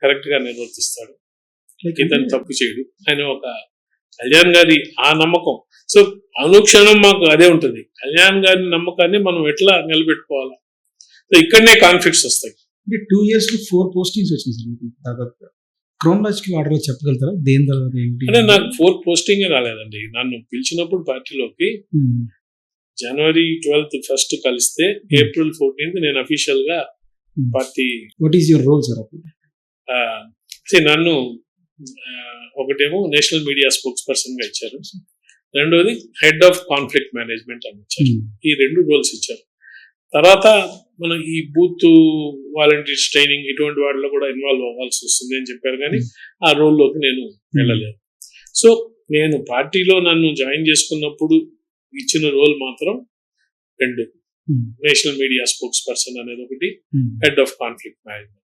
Correct గా నిర్వర్తిస్తాడు, ఇతను తప్పు చేయడు అని ఒక కళ్యాణ్ గారి ఆ నమ్మకం. సో అనుక్షణం మాకు అదే ఉంటుంది, కళ్యాణ్ గారి నమ్మకాన్ని మనం ఎట్లా నిలబెట్టుకోవాలా. సో ఇక్కడనే కాన్ఫ్లిక్ట్స్ వస్తాయి. అంటే 2 years లో 4 postings వచ్చినాయి సార్ మీకు దాదాపుగా. క్రోనలాజికల్ ఆర్డర్ లో చెప్పగలుగుతారా దేని తర్వాత ఏంటి? అంటే నాకు 4 పోస్టింగ్ రాలేదండి. నన్ను పిలిచినప్పుడు పార్టీలోకి January 12th ఫస్ట్ కలిస్తే April 14th నేను అఫీషియల్ గా party. What is your role sir అప్పుడు? నన్ను ఒకటేమో నేషనల్ మీడియా స్పోక్స్ పర్సన్ గా ఇచ్చారు, రెండోది హెడ్ ఆఫ్ కాన్ఫ్లిక్ట్ మేనేజ్మెంట్ అని ఇచ్చారు. ఈ 2 రోల్స్ ఇచ్చారు. తర్వాత మనం ఈ బూత్ వాలంటీర్స్ ట్రైనింగ్ ఇటువంటి వాటిలో కూడా ఇన్వాల్వ్ అవ్వాల్సి వస్తుంది అని చెప్పారు, కానీ ఆ రోల్లోకి నేను వెళ్ళలేదు. సో నేను పార్టీలో నన్ను జాయిన్ చేసుకున్నప్పుడు ఇచ్చిన రోల్ మాత్రం 2, నేషనల్ మీడియా స్పోక్స్ పర్సన్ అనేది ఒకటి, హెడ్ ఆఫ్ కాన్ఫ్లిక్ట్ మేనేజ్మెంట్.